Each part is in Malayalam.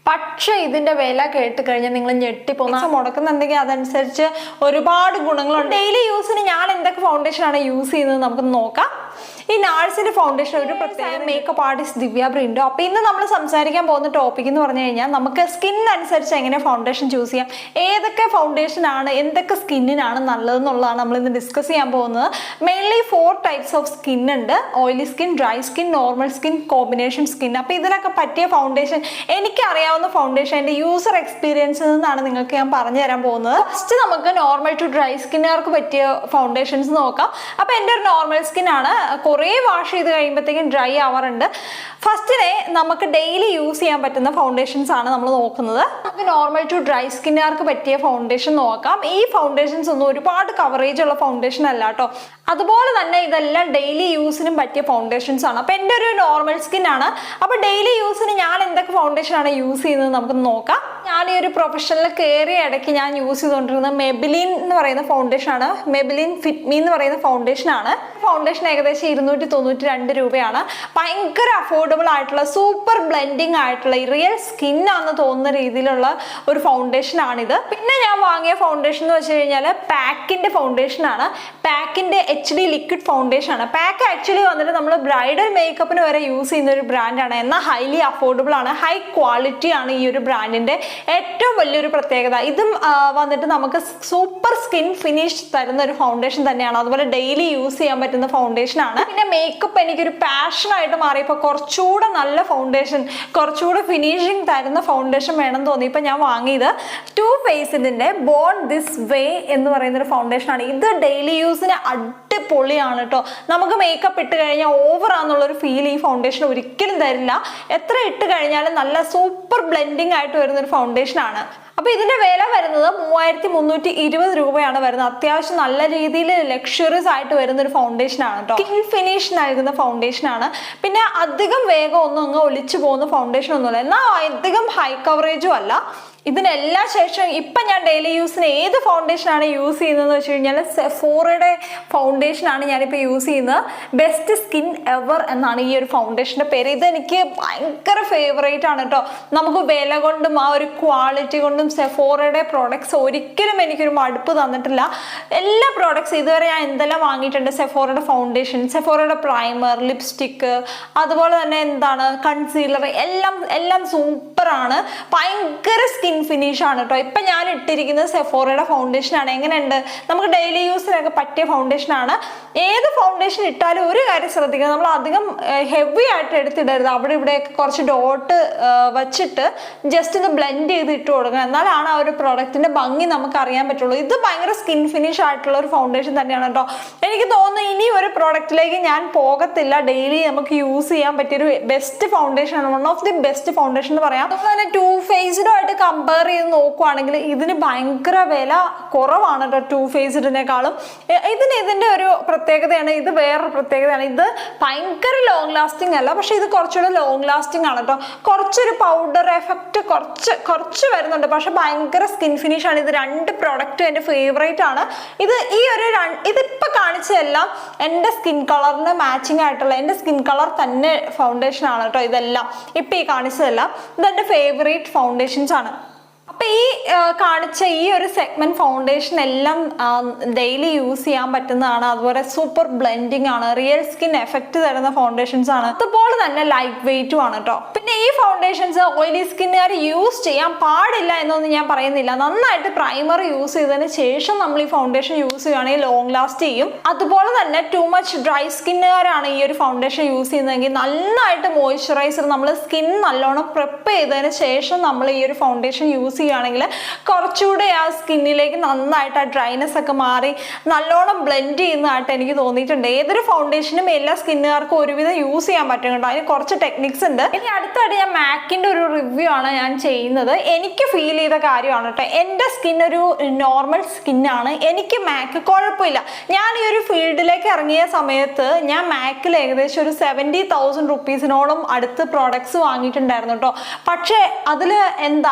പക്ഷെ ഇതിന്റെ വില കേട്ട് കഴിഞ്ഞാൽ നിങ്ങൾ ഞെട്ടിപ്പോകുന്ന മുടക്കുന്നുണ്ടെങ്കിൽ അതനുസരിച്ച് ഒരുപാട് ഗുണങ്ങളുണ്ട്. ഡെയിലി യൂസിന് ഞാൻ എന്തൊക്കെ ഫൗണ്ടേഷൻ ആണ് യൂസ് ചെയ്യുന്നത് നമുക്ക് നോക്കാം. ഈ നാഴ്സിന്റെ ഫൗണ്ടേഷൻ ഒരു പ്രത്യേക മേക്കപ്പ് ആർട്ടിസ്റ്റ് ദിവ്യ ബ്രിൻഡോ. അപ്പൊ ഇന്ന് നമ്മൾ സംസാരിക്കാൻ പോകുന്ന ടോപ്പിക് എന്ന് പറഞ്ഞു കഴിഞ്ഞാൽ നമുക്ക് സ്കിൻ അനുസരിച്ച് എങ്ങനെ ഫൗണ്ടേഷൻ ചൂസ് ചെയ്യാം, ഏതൊക്കെ ഫൗണ്ടേഷൻ ആണ് എന്തൊക്കെ സ്കിന്നിനാണ് നല്ലതെന്നുള്ളതാണ് നമ്മൾ ഇന്ന് ഡിസ്കസ് ചെയ്യാൻ പോകുന്നത്. മെയിൻലി 4 ടൈപ്സ് ഓഫ് സ്കിൻ ഉണ്ട്: oily skin, dry skin, normal skin, combination skin. അപ്പൊ ഇതിനൊക്കെ പറ്റിയ ഫൗണ്ടേഷൻ എനിക്കറിയാവുന്ന ഫൗണ്ടേഷൻ എൻ്റെ യൂസർ എക്സ്പീരിയൻസിൽ നിന്നാണ് നിങ്ങൾക്ക് ഞാൻ പറഞ്ഞു തരാൻ പോകുന്നത്. ഫസ്റ്റ് നമുക്ക് നോർമൽ ടു ഡ്രൈ സ്കിന്നുകാർക്ക് പറ്റിയ ഫൗണ്ടേഷൻസ് നോക്കാം. അപ്പൊ എൻ്റെ ഒരു നോർമൽ സ്കിൻ ആണ്, കുറേ വാഷ് ചെയ്ത് കഴിയുമ്പോഴത്തേക്കും ഡ്രൈ ആവാറുണ്ട്. ഫസ്റ്റിനെ നമുക്ക് ഡെയിലി യൂസ് ചെയ്യാൻ പറ്റുന്ന ഫൗണ്ടേഷൻസ് ആണ് നമ്മൾ നോക്കുന്നത്. നമുക്ക് നോർമൽ ടു ഡ്രൈ സ്കിന്നുകാർക്ക് പറ്റിയ ഫൗണ്ടേഷൻ നോക്കാം. ഈ ഫൗണ്ടേഷൻസ് ഒന്നും ഒരുപാട് കവറേജ് ഉള്ള ഫൗണ്ടേഷൻ അല്ല കേട്ടോ. അതുപോലെ തന്നെ ഇതെല്ലാം ഡെയിലി യൂസിനും പറ്റിയ ഫൗണ്ടേഷൻസ് ആണ്. അപ്പൊ എൻ്റെ ഒരു നോർമൽ സ്കിൻ ആണ്. അപ്പൊ ഡെയിലി യൂസിന് ഞാൻ എന്തൊക്കെ ഫൗണ്ടേഷൻ ആണ് യൂസ് ചെയ്യുന്നത് നമുക്ക് നോക്കാം. ഞാൻ ഈ ഒരു പ്രൊഫഷണൽ കയറിയ ഇടയ്ക്ക് ഞാൻ യൂസ് ചെയ്തുകൊണ്ടിരുന്നത് മെബിലിൻ എന്ന് പറയുന്ന ഫൗണ്ടേഷൻ ആണ്. മെബിലിൻ ഫിറ്റ് മീ എന്ന് പറയുന്ന ഫൗണ്ടേഷൻ ആണ്. ഫൗണ്ടേഷൻ ഏകദേശം 292 രൂപയാണ്. ഭയങ്കര അഫോർഡബിൾ ആയിട്ടുള്ള സൂപ്പർ ബ്ലെൻഡിങ് ആയിട്ടുള്ള റിയൽ സ്കിൻ ആണെന്ന് തോന്നുന്ന രീതിയിലുള്ള ഒരു ഫൗണ്ടേഷൻ ആണിത്. പിന്നെ ഞാൻ വാങ്ങിയ ഫൗണ്ടേഷൻ എന്ന് വെച്ച് കഴിഞ്ഞാൽ പാക്കിന്റെ ഫൗണ്ടേഷൻ ആണ്. പാക്കിന്റെ HD ലിക്വിഡ് ഫൗണ്ടേഷൻ ആണ്. പാക്ക് ആക്ച്വലി വന്നിട്ട് നമ്മൾ ബ്രൈഡൽ മേക്കപ്പിന് വരെ യൂസ് ചെയ്യുന്ന ഒരു ബ്രാൻഡാണ്. എന്നാൽ ഹൈലി അഫോർഡബിൾ ആണ്, ഹൈ ക്വാളിറ്റി ആണ് ഈ ഒരു ബ്രാൻഡിന്റെ ഏറ്റവും വലിയൊരു പ്രത്യേകത. ഇതും വന്നിട്ട് നമുക്ക് സൂപ്പർ സ്കിൻ ഫിനിഷ് തരുന്ന ഒരു ഫൗണ്ടേഷൻ തന്നെയാണ്. അതുപോലെ ഡെയിലി യൂസ് ചെയ്യാൻ പറ്റുന്ന ഫൗണ്ടേഷൻ ആണ്. പിന്നെ മേക്കപ്പ് എനിക്കൊരു പാഷനായിട്ട് മാറിയപ്പോൾ കുറച്ചുകൂടെ നല്ല ഫൗണ്ടേഷൻ, കുറച്ചുകൂടെ ഫിനിഷിങ് തരുന്ന ഫൗണ്ടേഷൻ വേണം തോന്നിയപ്പോൾ ഞാൻ വാങ്ങിയത് ടു ഫേസിന്റെ ബോൺ ദിസ് വേ എന്ന് പറയുന്ന ഒരു ഫൗണ്ടേഷൻ ആണ്. ഇത് ഡെയിലി യൂസിന് അടിപൊളിയാണ് കേട്ടോ. നമുക്ക് മേക്കപ്പ് ഇട്ട് കഴിഞ്ഞാൽ ഓവർ ആണെന്നുള്ളൊരു ഫീൽ ഈ ഫൗണ്ടേഷൻ ഒരിക്കലും തരില്ല. എത്ര ഇട്ട് കഴിഞ്ഞാലും നല്ല സൂപ്പർ ബ്ലെൻഡിങ് ആയിട്ട് വരുന്ന ഒരു ഫൗണ്ടേഷൻ ആണ്. അപ്പൊ ഇതിന്റെ വില വരുന്നത് 3320 രൂപയാണ് വരുന്നത്. അത്യാവശ്യം നല്ല രീതിയിൽ ലക്ഷറീസ് ആയിട്ട് വരുന്ന ഒരു ഫൗണ്ടേഷൻ ആണ് കേട്ടോ. സ്കിൻ ഫിനിഷ് നൽകുന്ന ഫൗണ്ടേഷൻ ആണ്. പിന്നെ അധികം വേഗം ഒന്നും അങ്ങ് ഒലിച്ചു പോകുന്ന ഫൗണ്ടേഷൻ ഒന്നുമല്ല, എന്നാൽ അധികം ഹൈ കവറേജും അല്ല. ഇതിനെല്ലാം ശേഷം ഇപ്പൊ ഞാൻ ഡെയിലി യൂസിന് ഏത് ഫൗണ്ടേഷൻ ആണ് യൂസ് ചെയ്യുന്നതെന്ന് വെച്ച് കഴിഞ്ഞാൽ സെഫോറയുടെ ഫൗണ്ടേഷൻ ആണ് ഞാനിപ്പോൾ യൂസ് ചെയ്യുന്നത്. ബെസ്റ്റ് സ്കിൻ എവർ എന്നാണ് ഈ ഒരു ഫൗണ്ടേഷന്റെ പേര്. ഇതെനിക്ക് ഭയങ്കര ഫേവറേറ്റ് ആണ് കേട്ടോ. നമുക്ക് വില കൊണ്ടും ആ ഒരു ക്വാളിറ്റി കൊണ്ടും സെഫോറയുടെ പ്രോഡക്ട്സ് ഒരിക്കലും എനിക്കൊരു മടുപ്പ് തന്നിട്ടില്ല. എല്ലാ പ്രോഡക്ട്സ് ഇതുവരെ ഞാൻ എന്തെല്ലാം വാങ്ങിയിട്ടുണ്ട്: സെഫോറയുടെ ഫൗണ്ടേഷൻ, സെഫോറയുടെ പ്രൈമർ, ലിപ്സ്റ്റിക്ക്, അതുപോലെ തന്നെ എന്താണ് കൺസീലർ, എല്ലാം സൂപ്പറാണ്. ഭയങ്കര സ്കിൻ ഫിനിഷ് ആണ് കേട്ടോ. ഇപ്പൊ ഞാൻ ഇട്ടിരിക്കുന്നത് സെഫോറയുടെ ഫൗണ്ടേഷൻ ആണ്. എങ്ങനെയുണ്ട്? നമുക്ക് ഡെയിലി യൂസിനൊക്കെ പറ്റിയ ഫൗണ്ടേഷൻ ആണ്. ഏത് ഫൗണ്ടേഷൻ ഇട്ടാലും ഒരു കാര്യം ശ്രദ്ധിക്കുക, നമ്മൾ അധികം ഹെവി ആയിട്ട് എടുത്തിടരുത്. അവിടെ ഇവിടെയൊക്കെ കുറച്ച് ഡോട്ട് വെച്ചിട്ട് ജസ്റ്റ് ഒന്ന് ബ്ലെൻഡ് ചെയ്ത് ഇട്ട് കൊടുക്കുക. എന്നാലാണ് ആ ഒരു പ്രോഡക്റ്റിന്റെ ഭംഗി നമുക്ക് അറിയാൻ പറ്റുള്ളൂ. ഇത് ഭയങ്കര സ്കിൻ ഫിനിഷ് ആയിട്ടുള്ള ഒരു ഫൗണ്ടേഷൻ തന്നെയാണ് കേട്ടോ. എനിക്ക് തോന്നുന്നു ഇനി ഒരു പ്രോഡക്റ്റിലേക്ക് ഞാൻ പോകത്തില്ല. ഡെയിലി നമുക്ക് യൂസ് ചെയ്യാൻ പറ്റിയൊരു ബെസ്റ്റ് ഫൗണ്ടേഷൻ ആണ്. One of the best foundation എന്ന് പറയാം. അതുപോലെ തന്നെ ടു ഫേസ്ഡുമായിട്ട് കമ്പയർ ചെയ്ത് നോക്കുവാണെങ്കിൽ ഇതിന് ഭയങ്കര വില കുറവാണ് കേട്ടോ ടു ഫേസ്ഡിനേക്കാളും. ഇതിന്റെ ഒരു പ്രത്യേകതയാണ്, ഇത് വേറൊരു പ്രത്യേകതയാണ്. ഇത് ഭയങ്കര ലോങ് ലാസ്റ്റിംഗ് അല്ല, പക്ഷെ ഇത് കുറച്ചുകൂടെ ലോങ് ലാസ്റ്റിംഗ് ആണ് കേട്ടോ. കുറച്ചൊരു പൗഡർ എഫക്റ്റ് കുറച്ച് വരുന്നുണ്ട്, പക്ഷെ ഭയങ്കര സ്കിൻ ഫിനിഷ് ആണ്. ഇത് രണ്ട് പ്രോഡക്റ്റും എൻ്റെ ഫേവറേറ്റ് ആണ്. ഇതിപ്പോൾ കാണിച്ചതെല്ലാം എൻ്റെ സ്കിൻ കളറിന് മാച്ചിങ് ആയിട്ടുള്ള എൻ്റെ സ്കിൻ കളർ തന്നെ ഫൗണ്ടേഷൻ ആണ് കേട്ടോ. ഇതെല്ലാം ഇപ്പം ഈ കാണിച്ചതെല്ലാം ഇതെൻ്റെ ഫേവറേറ്റ് ഫൗണ്ടേഷൻസ് ആണ്. അപ്പൊ ഈ കാണിച്ച ഈ ഒരു സെഗ്മെന്റ് ഫൗണ്ടേഷൻ എല്ലാം ഡെയിലി യൂസ് ചെയ്യാൻ പറ്റുന്നതാണ്. അതുപോലെ സൂപ്പർ ബ്ലെൻഡിങ് ആണ്, റിയൽ സ്കിൻ എഫക്റ്റ് തരുന്ന ഫൗണ്ടേഷൻസ് ആണ്. അതുപോലെ തന്നെ ലൈറ്റ് വെയിറ്റും ആണ് കേട്ടോ. പിന്നെ ഈ ഫൗണ്ടേഷൻസ് ഓയിലി സ്കിന്നുകാർ യൂസ് ചെയ്യാൻ പാടില്ല എന്നൊന്നും ഞാൻ പറയുന്നില്ല. നന്നായിട്ട് പ്രൈമർ യൂസ് ചെയ്തതിന് ശേഷം നമ്മൾ ഈ ഫൗണ്ടേഷൻ യൂസ് ചെയ്യുകയാണെങ്കിൽ ലോങ് ലാസ്റ്റ് ചെയ്യും. അതുപോലെ തന്നെ ടു മച്ച് ഡ്രൈ സ്കിന്നുകാരാണ് ഈ ഒരു ഫൗണ്ടേഷൻ യൂസ് ചെയ്യുന്നതെങ്കിൽ നന്നായിട്ട് മോയ്സ്ചറൈസർ, നമ്മൾ സ്കിൻ നല്ലോണം പ്രിപ്പ് ചെയ്തതിന് ശേഷം നമ്മൾ ഈ ഒരു ഫൗണ്ടേഷൻ യൂസ് ചെയ്യുകയാണെങ്കിൽ കുറച്ചുകൂടെ ആ സ്കിന്നിലേക്ക് നന്നായിട്ട് ആ ഡ്രൈനെസ് ഒക്കെ മാറി നല്ലോണം ബ്ലെൻഡ് ചെയ്യുന്നതായിട്ട് എനിക്ക് തോന്നിയിട്ടുണ്ട്. ഏതൊരു ഫൗണ്ടേഷനും എല്ലാ സ്കിന്നുകാർക്കും ഒരുവിധം യൂസ് ചെയ്യാൻ പറ്റും കേട്ടോ. അതിന് കുറച്ച് ടെക്നിക്സ് ഉണ്ട്. ഇനി അടുത്തായിട്ട് ഞാൻ മാക്കിന്റെ ഒരു റിവ്യൂ ആണ് ഞാൻ ചെയ്യുന്നത്. എനിക്ക് ഫീൽ ചെയ്ത കാര്യമാണ് കേട്ടോ. എൻ്റെ സ്കിൻ ഒരു നോർമൽ സ്കിന്നാണ്. എനിക്ക് മാക്ക് കുഴപ്പമില്ല. ഞാൻ ഈ ഒരു ഫീൽഡിലേക്ക് ഇറങ്ങിയ സമയത്ത് ഞാൻ മാക്കിൽ ഏകദേശം ഒരു 70,000 റുപ്പീസിനോളം അടുത്ത് പ്രോഡക്ട്സ് വാങ്ങിയിട്ടുണ്ടായിരുന്നു കേട്ടോ. പക്ഷേ അതിൽ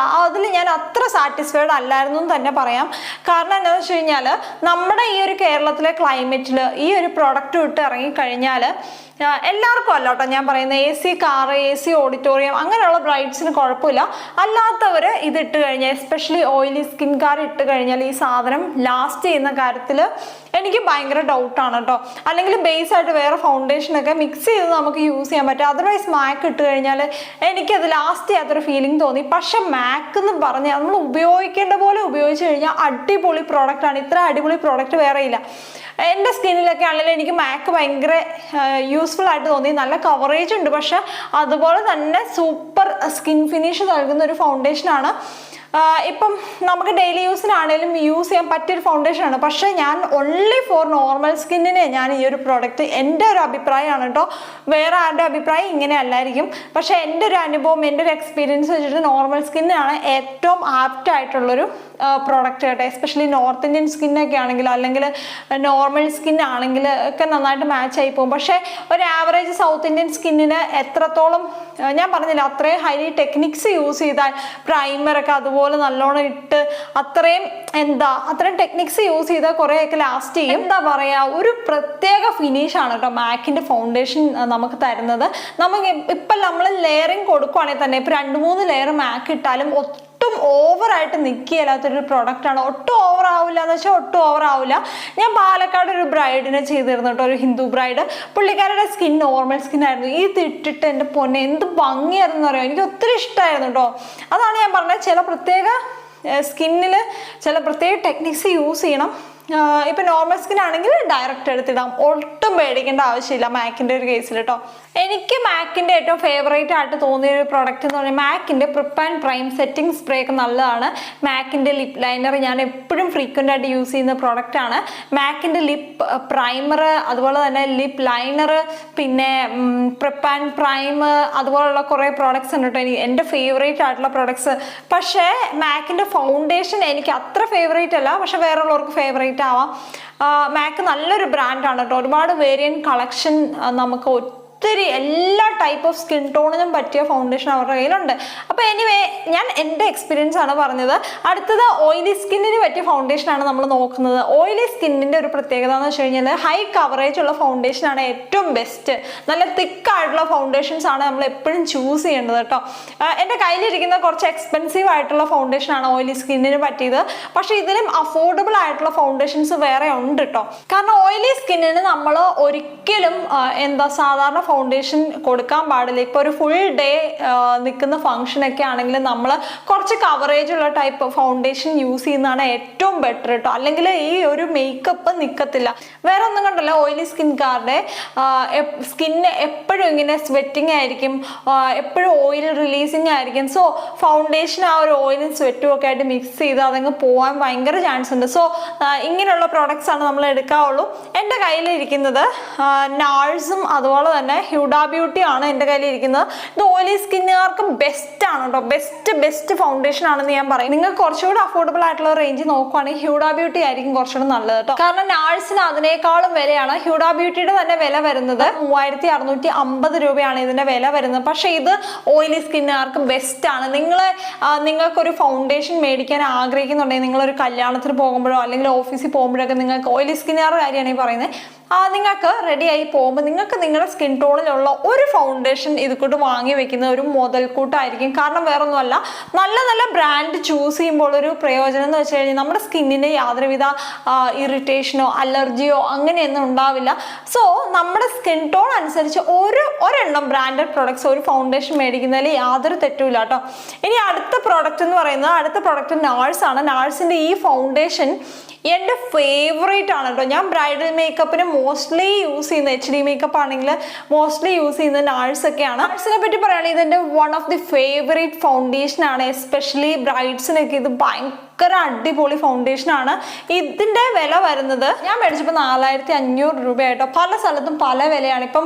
ഞാൻ അത്ര സാറ്റിസ്ഫൈഡ് അല്ലായിരുന്നു എന്ന് തന്നെ പറയാം. കാരണം എന്താണെന്ന് വെച്ച് കഴിഞ്ഞാൽ നമ്മുടെ ഈ ഒരു കേരളത്തിലെ ക്ലൈമറ്റിൽ ഈ ഒരു പ്രോഡക്റ്റ് ഇട്ട് ഇറങ്ങിക്കഴിഞ്ഞാൽ എല്ലാവർക്കും അല്ല കേട്ടോ ഞാൻ പറയുന്നത്. AC കാർ, AC ഓഡിറ്റോറിയം അങ്ങനെയുള്ള ബ്രൈഡ്സിന് കുഴപ്പമില്ല. അല്ലാത്തവർ ഇത് ഇട്ട് കഴിഞ്ഞാൽ, എസ്പെഷ്യലി ഓയിലി സ്കിൻകാർ ഇട്ട് കഴിഞ്ഞാൽ ഈ സാധനം ലാസ്റ്റ് ചെയ്യുന്ന കാര്യത്തിൽ എനിക്ക് ഭയങ്കര ഡൗട്ടാണ് കേട്ടോ. അല്ലെങ്കിൽ ബേസ് ആയിട്ട് വേറെ ഫൗണ്ടേഷനൊക്കെ മിക്സ് ചെയ്ത് നമുക്ക് യൂസ് ചെയ്യാൻ പറ്റും. അതർവൈസ് മാക്ക് ഇട്ട് കഴിഞ്ഞാൽ എനിക്കത് ലാസ്റ്റ് ചെയ്യാത്തൊരു ഫീലിംഗ് തോന്നി. പക്ഷെ മാക്ക് എന്ന് പറഞ്ഞാൽ നമ്മൾ ഉപയോഗിക്കേണ്ട പോലെ ഉപയോഗിച്ച് കഴിഞ്ഞാൽ അടിപൊളി പ്രോഡക്റ്റ് ആണ്. ഇത്ര അടിപൊളി പ്രോഡക്റ്റ് വേറെ ഇല്ല. എൻ്റെ സ്കിന്നിലൊക്കെ ആണെങ്കിലും എനിക്ക് മാക്ക് ഭയങ്കര യൂസ്ഫുൾ ആയിട്ട് തോന്നി. നല്ല കവറേജ് ഉണ്ട്, പക്ഷെ അതുപോലെ തന്നെ സൂപ്പർ സ്കിൻ ഫിനിഷ് നൽകുന്ന ഒരു ഫൗണ്ടേഷനാണ്. ഇപ്പം നമുക്ക് ഡെയിലി യൂസിനാണേലും യൂസ് ചെയ്യാൻ പറ്റിയൊരു ഫൗണ്ടേഷനാണ്. പക്ഷെ ഞാൻ ഓൺലി ഫോർ നോർമൽ സ്കിന്നിനെ ഞാൻ ഈ ഒരു പ്രോഡക്റ്റ്, എൻ്റെ ഒരു അഭിപ്രായമാണ് കേട്ടോ, വേറെ ആരുടെ അഭിപ്രായം ഇങ്ങനെ അല്ലായിരിക്കും. പക്ഷെ എൻ്റെ ഒരു അനുഭവം, എൻ്റെ ഒരു എക്സ്പീരിയൻസ് വെച്ചിട്ട് നോർമൽ സ്കിന്നാണ് ഏറ്റവും ആപ്റ്റ് ആയിട്ടുള്ളൊരു പ്രോഡക്റ്റ് കേട്ടോ. എസ്പെഷ്യലി നോർത്ത് ഇന്ത്യൻ സ്കിന്നൊക്കെ ആണെങ്കിൽ, അല്ലെങ്കിൽ നോർമൽ സ്കിൻ ആണെങ്കിൽ ഒക്കെ നന്നായിട്ട് മാച്ച് ആയി പോകും. പക്ഷേ ഒരു ആവറേജ് സൗത്ത് ഇന്ത്യൻ സ്കിന്നിന് എത്രത്തോളം, ഞാൻ പറഞ്ഞില്ല, അത്രയും ഹൈലി ടെക്നിക്സ് യൂസ് ചെയ്താൽ പ്രൈമറൊക്കെ അതുപോലെ നല്ലോണം ഇട്ട് അത്രയും ടെക്നിക്സ് യൂസ് ചെയ്താൽ കുറേയൊക്കെ ലാസ്റ്റ് ചെയ്യും. എന്താ പറയുക, ഒരു പ്രത്യേക ഫിനിഷാണ് കേട്ടോ മാക്കിൻ്റെ ഫൗണ്ടേഷൻ നമുക്ക് തരുന്നത്. നമുക്ക് ഇപ്പം നമ്മൾ ലെയറിങ് കൊടുക്കുവാണെങ്കിൽ തന്നെ ഇപ്പം 2-3 ലെയർ മാക്ക് ഇട്ടാലും ഒട്ടും ഓവറായിട്ട് നിൽക്കില്ലാത്തൊരു പ്രൊഡക്റ്റാണ്. ഒട്ടും ഓവർ ആവില്ല എന്ന് വെച്ചാൽ ഒട്ടും ഓവർ ആവില്ല. ഞാൻ പാലക്കാട് ഒരു ബ്രൈഡിനെ ചെയ്തിരുന്നു കേട്ടോ, ഒരു ഹിന്ദു ബ്രൈഡ്. പുള്ളിക്കാരുടെ സ്കിൻ നോർമൽ സ്കിൻ ആയിരുന്നു. ഇത് ഇട്ടിട്ട് എൻ്റെ പൊന്നെ എന്ത് ഭംഗിയായിരുന്നു അറിയാം. എനിക്ക് ഒത്തിരി ഇഷ്ടമായിരുന്നു കേട്ടോ. അതാണ് ഞാൻ പറഞ്ഞത്, ചില പ്രത്യേക സ്കിന്നിൽ ചില പ്രത്യേക ടെക്നിക്സ് യൂസ് ചെയ്യണം. ഇപ്പം നോർമൽ സ്കിൻ ആണെങ്കിൽ ഡയറക്റ്റ് എടുത്തിടാം, ഒട്ടും പേടിക്കേണ്ട ആവശ്യമില്ല മാക്കിൻ്റെ ഒരു കേസിൽ കേട്ടോ. എനിക്ക് മാക്കിൻ്റെ ഏറ്റവും ഫേവറേറ്റ് ആയിട്ട് തോന്നിയ ഒരു പ്രോഡക്റ്റ് എന്ന് പറഞ്ഞാൽ മാക്കിൻ്റെ prep and prime setting spray ഒക്കെ നല്ലതാണ്. മാക്കിൻ്റെ ലിപ് ലൈനർ ഞാൻ എപ്പോഴും ഫ്രീക്വൻ്റ് ആയിട്ട് യൂസ് ചെയ്യുന്ന പ്രോഡക്റ്റാണ്. മാക്കിൻ്റെ ലിപ്പ് പ്രൈമർ, അതുപോലെ തന്നെ ലിപ്പ് ലൈനർ, പിന്നെ പ്രിപ്പ് ആൻഡ് പ്രൈം, അതുപോലുള്ള കുറേ പ്രോഡക്ട്സ് ഉണ്ട് കേട്ടോ എനിക്ക് എൻ്റെ ഫേവറേറ്റ് ആയിട്ടുള്ള പ്രോഡക്ട്സ്. പക്ഷേ മാക്കിൻ്റെ ഫൗണ്ടേഷൻ എനിക്ക് അത്ര ഫേവറേറ്റ് അല്ല, പക്ഷെ വേറെയുള്ളവർക്ക് ഫേവറേറ്റ് ആവാം. മാക്ക് നല്ലൊരു ബ്രാൻഡാണ് കേട്ടോ. ഒരുപാട് വേരിയൻറ്റ് കളക്ഷൻ നമുക്ക് ഒത്തിരി എല്ലാ ടൈപ്പ് ഓഫ് സ്കിൻ ടോണിനും പറ്റിയ ഫൗണ്ടേഷൻ അവരുടെ കയ്യിലുണ്ട്. അപ്പോൾ എനിവേ ഞാൻ എൻ്റെ എക്സ്പീരിയൻസ് ആണ് പറഞ്ഞത്. അടുത്തത് ഓയിലി സ്കിന്നിന് പറ്റിയ ഫൗണ്ടേഷനാണ് നമ്മൾ നോക്കുന്നത്. ഓയിലി സ്കിന്നിൻ്റെ ഒരു പ്രത്യേകത എന്ന് വെച്ച് കഴിഞ്ഞാൽ ഹൈ കവറേജ് ഉള്ള ഫൗണ്ടേഷനാണ് ഏറ്റവും ബെസ്റ്റ്. നല്ല തിക്കായിട്ടുള്ള ഫൗണ്ടേഷൻസ് ആണ് നമ്മൾ എപ്പോഴും ചൂസ് ചെയ്യേണ്ടത് കേട്ടോ. എൻ്റെ കയ്യിലിരിക്കുന്ന കുറച്ച് എക്സ്പെൻസീവ് ആയിട്ടുള്ള ഫൗണ്ടേഷനാണ് ഓയിലി സ്കിന്നിന് പറ്റിയത്. പക്ഷേ ഇതിലും അഫോർഡബിൾ ആയിട്ടുള്ള ഫൗണ്ടേഷൻസ് വേറെ ഉണ്ട് കേട്ടോ. കാരണം ഓയിലി സ്കിന്നിന് നമ്മൾ ഒരിക്കലും സാധാരണ ഫൗണ്ടേഷൻ കൊടുക്കാൻ പാടില്ല. ഇപ്പോൾ ഒരു ഫുൾ ഡേ നിൽക്കുന്ന ഫംഗ്ഷനൊക്കെ ആണെങ്കിൽ നമ്മൾ കുറച്ച് കവറേജ് ഉള്ള ടൈപ്പ് ഫൗണ്ടേഷൻ യൂസ് ചെയ്യുന്നതാണ് ഏറ്റവും ബെറ്റർ കേട്ടോ. അല്ലെങ്കിൽ ഈ ഒരു മേക്കപ്പ് നിൽക്കത്തില്ല. വേറെ ഒന്നും കണ്ടല്ലോ, ഓയിലി സ്കിൻകാരുടെ സ്കിന്ന് എപ്പോഴും ഇങ്ങനെ സ്വെറ്റിംഗ് ആയിരിക്കും, എപ്പോഴും ഓയിൽ റിലീസിങ് ആയിരിക്കും. സോ ഫൗണ്ടേഷൻ ആ ഒരു ഓയിലും സ്വെറ്റും ഒക്കെ ആയിട്ട് മിക്സ് ചെയ്ത് അതങ്ങ് പോകാൻ ഭയങ്കര ചാൻസ് ഉണ്ട്. സോ ഇങ്ങനെയുള്ള പ്രോഡക്ട്സ് ആണ് നമ്മൾ എടുക്കാവുള്ളൂ. എൻ്റെ കയ്യിലിരിക്കുന്നത് നാഴ്സും അതുപോലെ തന്നെ ഹ്യൂഡ ബ്യൂട്ടി ആണ് എൻ്റെ കയ്യിലിരിക്കുന്നത്. ഇത് ഓയിലി സ്കിന്നുകാർക്ക് ബെസ്റ്റ് ആണ് കേട്ടോ. ബെസ്റ്റ് ഫൗണ്ടേഷൻ ആണെന്ന് ഞാൻ പറയും. നിങ്ങൾക്ക് കുറച്ചുകൂടി അഫോർഡബിൾ ആയിട്ടുള്ള റേഞ്ച് നോക്കുവാണെങ്കിൽ ഹ്യൂഡ ബ്യൂട്ടി ആയിരിക്കും കുറച്ചുകൂടി നല്ലത് കേട്ടോ. കാരണം നാഴ്സിന് അതിനേക്കാളും വിലയാണ്. ഹ്യൂഡ ബ്യൂട്ടിയുടെ തന്നെ വില വരുന്നത് 3650 രൂപയാണ് ഇതിന്റെ വില വരുന്നത്. പക്ഷെ ഇത് ഓയിലി സ്കിന്നുകാർക്ക് ബെസ്റ്റ് ആണ്. നിങ്ങൾക്കൊരു ഫൗണ്ടേഷൻ മേടിക്കാൻ ആഗ്രഹിക്കുന്നുണ്ടെങ്കിൽ നിങ്ങളൊരു കല്യാണത്തിന് പോകുമ്പോഴോ അല്ലെങ്കിൽ ഓഫീസിൽ പോകുമ്പോഴൊക്കെ നിങ്ങൾക്ക് ഓയിലി സ്കിന്നുകാരുടെ കാര്യമാണ് ഈ പറയുന്നത്, നിങ്ങൾക്ക് റെഡിയായി പോകുമ്പോൾ നിങ്ങൾക്ക് നിങ്ങളുടെ സ്കിൻ ടോണിലുള്ള ഒരു ഫൗണ്ടേഷൻ ഇത് കൊണ്ട് വാങ്ങി വെക്കുന്ന ഒരു മുതൽക്കൂട്ടായിരിക്കും. കാരണം വേറൊന്നുമല്ല, നല്ല ബ്രാൻഡ് ചൂസ് ചെയ്യുമ്പോൾ ഒരു പ്രയോജനം എന്ന് വെച്ച് കഴിഞ്ഞാൽ നമ്മുടെ സ്കിന്നിന് യാതൊരുവിധ ഇറിറ്റേഷനോ അലർജിയോ അങ്ങനെയൊന്നും ഉണ്ടാവില്ല. സോ നമ്മുടെ സ്കിൻ ടോൺ അനുസരിച്ച് ഒരെണ്ണം ബ്രാൻഡഡ് പ്രോഡക്ട്സ് ഒരു ഫൗണ്ടേഷൻ മേടിക്കുന്നതിൽ യാതൊരു തെറ്റുമില്ല കേട്ടോ. ഇനി അടുത്ത പ്രോഡക്റ്റ് എന്ന് പറയുന്നത്, അടുത്ത പ്രോഡക്റ്റ് നാഴ്സ് ആണ്. നാഴ്സിൻ്റെ ഈ ഫൗണ്ടേഷൻ എൻ്റെ ഫേവറേറ്റ് ആണ് കേട്ടോ. ഞാൻ ബ്രൈഡൽ മേക്കപ്പിന് മോസ്റ്റ്ലി യൂസ് ചെയ്യുന്ന, HD മേക്കപ്പ് ആണെങ്കിൽ മോസ്റ്റ്ലി യൂസ് ചെയ്യുന്നത് നാഴ്സൊക്കെയാണ്. നാഴ്സിനെ പറ്റി പറയുകയാണെങ്കിൽ ഇതെൻ്റെ one of the favourite foundation ആണ്. എസ്പെഷ്യലി ബ്രൈഡ്സിനൊക്കെ ഇത് ഭയങ്കര അടിപൊളി ഫൗണ്ടേഷൻ ആണ്. ഇതിൻ്റെ വില വരുന്നത് ഞാൻ മേടിച്ചപ്പോൾ 4500 രൂപയായിട്ടോ. പല സ്ഥലത്തും പല വിലയാണ്. ഇപ്പം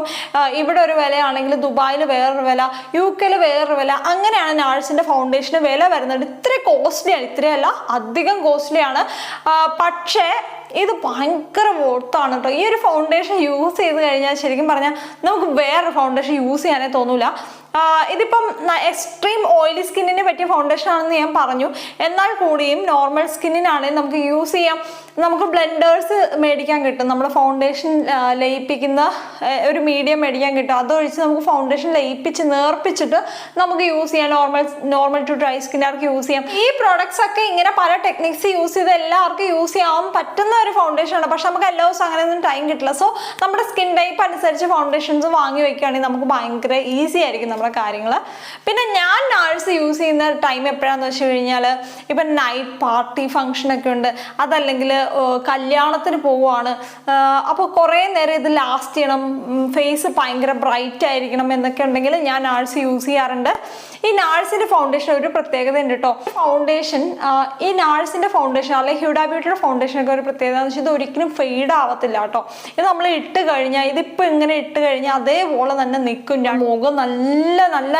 ഇവിടെ ഒരു വിലയാണെങ്കിൽ ദുബായിൽ വേറൊരു വില, UK വേറൊരു വില, അങ്ങനെയാണ് നാഴ്സിൻ്റെ ഫൗണ്ടേഷന് വില വരുന്നത്. ഇത്ര കോസ്റ്റ്ലിയാണ്, ഇത്രയല്ല അധികം കോസ്റ്റ്ലിയാണ്. പക്ഷേ ഇത് ഭയങ്കര വോർത്താണ് കേട്ടോ. ഈ ഒരു ഫൗണ്ടേഷൻ യൂസ് ചെയ്ത് കഴിഞ്ഞാൽ ശരിക്കും പറഞ്ഞാൽ നമുക്ക് വേറൊരു ഫൗണ്ടേഷൻ യൂസ് ചെയ്യാനേ തോന്നൂല. ഇതിപ്പം എക്സ്ട്രീം ഓയിലി സ്കിന്നിന് പറ്റിയ ഫൗണ്ടേഷൻ ആണെന്ന് ഞാൻ പറഞ്ഞു. എന്നാൽ കൂടിയും നോർമൽ സ്കിന്നിനാണെങ്കിൽ നമുക്ക് യൂസ് ചെയ്യാം. നമുക്ക് ബ്ലെൻഡേഴ്സ് മേടിക്കാൻ കിട്ടും, നമ്മുടെ ഫൗണ്ടേഷൻ ലയിപ്പിക്കുന്ന ഒരു മീഡിയം മേടിക്കാൻ കിട്ടും. അതൊഴിച്ച് നമുക്ക് ഫൗണ്ടേഷൻ ലയിപ്പിച്ച് നേർപ്പിച്ചിട്ട് നമുക്ക് യൂസ് ചെയ്യാം. നോർമൽ ടു ഡ്രൈ സ്കിന്നുകാർക്ക് യൂസ് ചെയ്യാം. ഈ പ്രോഡക്ട്സ് ഒക്കെ ഇങ്ങനെ പല ടെക്നിക്സ് യൂസ് ചെയ്ത് എല്ലാവർക്കും യൂസ് ചെയ്യാൻ പറ്റുന്ന ഒരു ഫൗണ്ടേഷൻ ആണ്. പക്ഷെ നമുക്ക് എല്ലാ ദിവസവും അങ്ങനെയൊന്നും ടൈം കിട്ടില്ല. സോ നമ്മുടെ സ്കിൻ ടൈപ്പ് അനുസരിച്ച് ഫൗണ്ടേഷൻസ് വാങ്ങി വെക്കുകയാണെങ്കിൽ നമുക്ക് ഭയങ്കര ഈസി ആയിരിക്കും നമ്മുടെ കാര്യങ്ങൾ. പിന്നെ ഞാൻ നാഴ്സ് യൂസ് ചെയ്യുന്ന ടൈം എപ്പോഴാന്ന് വെച്ച് കഴിഞ്ഞാൽ ഇപ്പം നൈറ്റ് പാർട്ടി ഫംഗ്ഷൻ ഒക്കെ ഉണ്ട്, അതല്ലെങ്കിൽ കല്യാണത്തിന് പോവുകയാണ്, അപ്പോൾ കുറേ നേരം ഇത് ലാസ്റ്റ് ചെയ്യണം, ഫേസ് ഭയങ്കര ബ്രൈറ്റ് ആയിരിക്കണം എന്നൊക്കെ ഉണ്ടെങ്കിൽ ഞാൻ നാഴ്സ് യൂസ് ചെയ്യാറുണ്ട്. ഈ നാഴ്സിന്റെ ഫൗണ്ടേഷൻ ഒരു പ്രത്യേകത ഉണ്ട് കേട്ടോ. ഫൗണ്ടേഷൻ ഈ നാഴ്സിന്റെ ഫൗണ്ടേഷൻ അല്ലെങ്കിൽ ഹ്യൂഡ ബ്യൂട്ടിയുടെ ഫൗണ്ടേഷൻ ഒക്കെ ഒരു പ്രത്യേകത എന്ന് വെച്ചാൽ ഇത് ഒരിക്കലും ഫെയ്ഡ് ആവത്തില്ല കേട്ടോ. ഇത് നമ്മൾ ഇട്ട് കഴിഞ്ഞാൽ ഇതിപ്പോൾ ഇങ്ങനെ ഇട്ട് കഴിഞ്ഞാൽ അതേപോലെ തന്നെ നിൽക്കും. മുഖം നല്ല നല്ല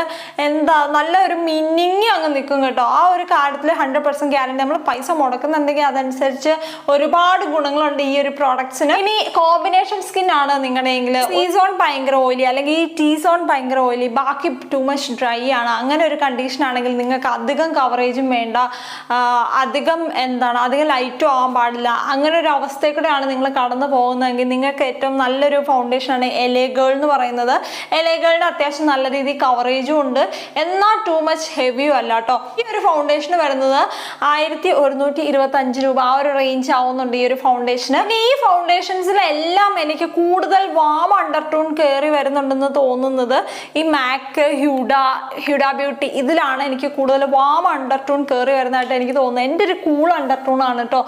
നല്ല ഒരു മിനിങ്ങി അങ്ങ് നിൽക്കും കേട്ടോ. ആ ഒരു കാര്യത്തിൽ 100% ഗ്യാരണ്ടി. നമ്മൾ പൈസ മുടക്കുന്നുണ്ടെങ്കിൽ അതനുസരിച്ച് ഒരുപാട് ഗുണങ്ങളുണ്ട് ഈ ഒരു പ്രോഡക്ട്സിന്. ഇനി കോമ്പിനേഷൻ സ്കിൻ ആണ് നിങ്ങളുടെയെങ്കിൽ സി സോൺ ഭയങ്കര ഓയിലി അല്ലെങ്കിൽ ഈ ടി സോൺ ഭയങ്കര ഓയിലി, ബാക്കി ടു മച്ച് ഡ്രൈ ആണ്, അങ്ങനെ ഒരു കണ്ടീഷൻ ആണെങ്കിൽ നിങ്ങൾക്ക് അധികം കവറേജും വേണ്ട, അധികം ലൈറ്റും ആവാൻ പാടില്ല, അങ്ങനെ ഒരു അവസ്ഥയിൽ കൂടെയാണ് നിങ്ങൾ കടന്നു പോകുന്നതെങ്കിൽ നിങ്ങൾക്ക് ഏറ്റവും നല്ലൊരു ഫൗണ്ടേഷനാണ് LA Girl എന്ന് പറയുന്നത്. LA Girlന്റെ അത്യാവശ്യം നല്ല രീതിയിൽ കവറേജും ഉണ്ട്, എന്നാൽ ടു മച്ച് ഹെവിയും അല്ല കേട്ടോ. ഈ ഒരു ഫൗണ്ടേഷൻ വരുന്നത് 1125 രൂപ ആ ഒരു റേഞ്ച് ആവുന്നുണ്ട് ഈ ഒരു ഫൗണ്ടേഷന്. ഈ ഫൗണ്ടേഷൻസിലെല്ലാം എനിക്ക് കൂടുതൽ വാം അണ്ടർടോൺ കയറി വരുന്നുണ്ടെന്ന് തോന്നുന്നത് ഈ മാക് ഹ്യൂഡ ബ്യൂട്ടി ഇതിലാണ് എനിക്ക് കൂടുതൽ വാം അണ്ടർടോൺ കയറി വരുന്നതായിട്ട് എനിക്ക് തോന്നുന്നത്. എൻ്റെ ഒരു കൂൾ അണ്ടർടോൺ ആണ് കേട്ടോ.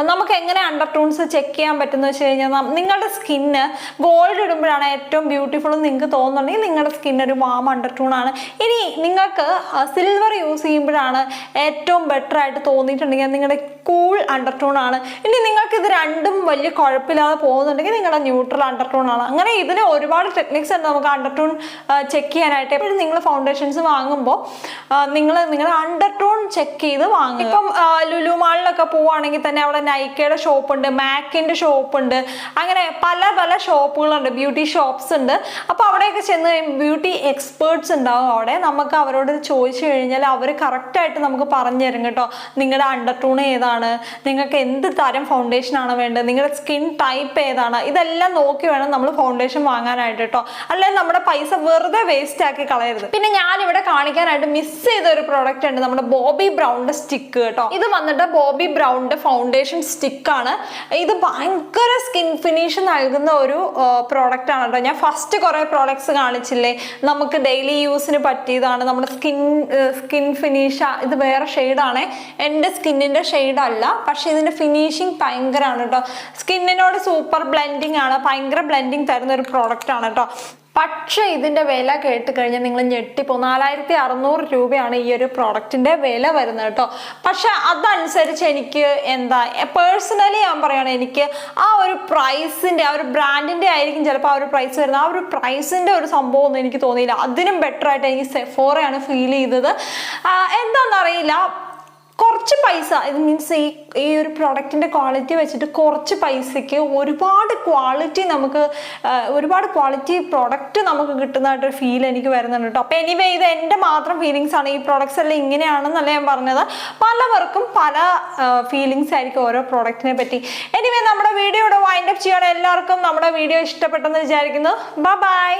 നമുക്ക് എങ്ങനെ അണ്ടർടോൺസ് ചെക്ക് ചെയ്യാൻ പറ്റുന്ന വെച്ച് കഴിഞ്ഞാൽ നിങ്ങളുടെ സ്കിന്ന് ഗോൾഡ് ഇടുമ്പോഴാണ് ഏറ്റവും ബ്യൂട്ടിഫുൾ എന്ന് നിങ്ങൾക്ക് തോന്നുന്നുണ്ടെങ്കിൽ നിങ്ങളുടെ സ്കിൻ ഒരു വാം അണ്ടർടോൺ ആണ്. ഇനി നിങ്ങൾക്ക് സിൽവർ യൂസ് ചെയ്യുമ്പോഴാണ് ഏറ്റവും ബെറ്റർ ആയിട്ട് തോന്നിയിട്ടുണ്ടെങ്കിൽ നിങ്ങളുടെ കൂൾ അണ്ടർടോൺ ആണ്. ഇനി നിങ്ങൾക്ക് ഇത് രണ്ടും വലിയ കുഴപ്പമില്ലാതെ പോകുന്നുണ്ടെങ്കിൽ നിങ്ങളുടെ ന്യൂട്രൽ അണ്ടർടോൺ ആണ്. അങ്ങനെ ഇതിന് ഒരുപാട് ടെക്നിക്സ് ഉണ്ട് നമുക്ക് അണ്ടർടോൺ ചെക്ക് ചെയ്യാനായിട്ട്. എപ്പോഴും നിങ്ങൾ ഫൗണ്ടേഷൻസ് വാങ്ങുമ്പോൾ നിങ്ങൾ അണ്ടർടോൺ ചെക്ക് ചെയ്ത് വാങ്ങുക. ഇപ്പം ലുലു മാളിലൊക്കെ പോവുകയാണെങ്കിൽ തന്നെ അവിടെ നൈക്കയുടെ ഷോപ്പ് ഉണ്ട്, മാക്കിന്റെ ഷോപ്പ് ഉണ്ട്, അങ്ങനെ പല പല ഷോപ്പുകളുണ്ട്, ബ്യൂട്ടി ഷോപ്സ് ഉണ്ട്. അപ്പോൾ അവിടെയൊക്കെ ചെന്ന് ബ്യൂട്ടി എക്സ്പേർട്സ് ഉണ്ടാവും അവിടെ. നമുക്ക് അവരോട് ചോദിച്ചു കഴിഞ്ഞാൽ അവർ കറക്റ്റായിട്ട് നമുക്ക് പറഞ്ഞു തരും കേട്ടോ. നിങ്ങളുടെ അണ്ടർടോൺ ഏതാണ്, നിങ്ങൾക്ക് എന്ത് തരം ഫൗണ്ടേഷൻ ആണ് വേണ്ടത്, നിങ്ങളുടെ സ്കിൻ ടൈപ്പ് ഏതാണ്, ഇതെല്ലാം നോക്കി വേണം നമ്മൾ ഫൗണ്ടേഷൻ വാങ്ങാനായിട്ട് കേട്ടോ. അല്ലെങ്കിൽ നമ്മുടെ പൈസ വെറുതെ വേസ്റ്റ് ആക്കി കളയരുത്. പിന്നെ ഞാനിവിടെ കാണിക്കാനായിട്ട് മിസ് ചെയ്ത ഒരു പ്രോഡക്റ്റ് ഉണ്ട്, നമ്മുടെ ബോബി ബ്രൗണിന്റെ സ്റ്റിക്ക് കേട്ടോ. ഇത് വന്നിട്ട് ബോബി ബ്രൗണിന്റെ ഫൗണ്ടേഷൻ സ്റ്റിക്കാണ്. ഇത് ഭയങ്കര സ്കിൻ ഫിനിഷ് നൽകുന്ന ഒരു പ്രോഡക്റ്റ് ആണ് കേട്ടോ. ഞാൻ ഫസ്റ്റ് കുറെ പ്രോഡക്ട്സ് കാണിച്ചില്ലേ, നമുക്ക് ഡെയിലി യൂസിന് പറ്റിയതാണ്, നമ്മുടെ സ്കിൻ ഫിനിഷ്. ഇത് വേറെ ഷെയ്ഡാണ്, എൻ്റെ സ്കിന്നിന്റെ ഷെയ്ഡ് അല്ല, പക്ഷെ ഇതിന്റെ ഫിനിഷിങ് ഭയങ്കരമാണ് കേട്ടോ. സ്കിന്നിനോട് സൂപ്പർ ബ്ലെൻഡിങ് ആണ്, ഭയങ്കര ബ്ലെൻഡിങ് തരുന്ന ഒരു പ്രോഡക്റ്റ് ആണ് കേട്ടോ. പക്ഷെ ഇതിന്റെ വില കേട്ട് കഴിഞ്ഞാൽ നിങ്ങൾ ഞെട്ടിപ്പോ. 4600 രൂപയാണ് ഈ ഒരു പ്രോഡക്റ്റിന്റെ വില വരുന്നത് കേട്ടോ. പക്ഷെ അതനുസരിച്ച് എനിക്ക് പേഴ്സണലി ഞാൻ പറയുകയാണ്, എനിക്ക് ആ ഒരു പ്രൈസിന്റെ, ആ ഒരു ബ്രാൻഡിന്റെ ആയിരിക്കും ചിലപ്പോൾ ആ ഒരു പ്രൈസ് വരുന്നത്, ആ ഒരു പ്രൈസിന്റെ ഒരു സംഭവം ഒന്നും എനിക്ക് തോന്നിയില്ല. അതിനും ബെറ്റർ ആയിട്ട് എനിക്ക് സെഫോറയാണ് ഫീൽ ചെയ്തത്. എന്താണെന്നറിയില്ല, കുറച്ച് പൈസ, ഇത് മീൻസ് ഈ ഒരു പ്രൊഡക്റ്റിന്റെ ക്വാളിറ്റി വെച്ചിട്ട് കുറച്ച് പൈസയ്ക്ക് ഒരുപാട് ക്വാളിറ്റി പ്രൊഡക്റ്റ് നമുക്ക് കിട്ടുന്നതായിട്ടൊരു ഫീൽ എനിക്ക് വരുന്നുണ്ട് കേട്ടോ. അപ്പൊ എനിവേ ഇത് എൻ്റെ മാത്രം ഫീലിങ്സ് ആണ്. ഈ പ്രോഡക്ട്സ് എല്ലാം ഇങ്ങനെയാണെന്നല്ല ഞാൻ പറഞ്ഞത്, പലവർക്കും പല ഫീലിങ്സ് ആയിരിക്കും ഓരോ പ്രോഡക്റ്റിനെ പറ്റി. എനിവേ നമ്മുടെ വീഡിയോയുടെ വൈൻഡ് അപ്പ് ചെയ്യണം. എല്ലാവർക്കും നമ്മുടെ വീഡിയോ ഇഷ്ടപ്പെട്ടെന്ന് വിചാരിക്കുന്നു. ബൈ.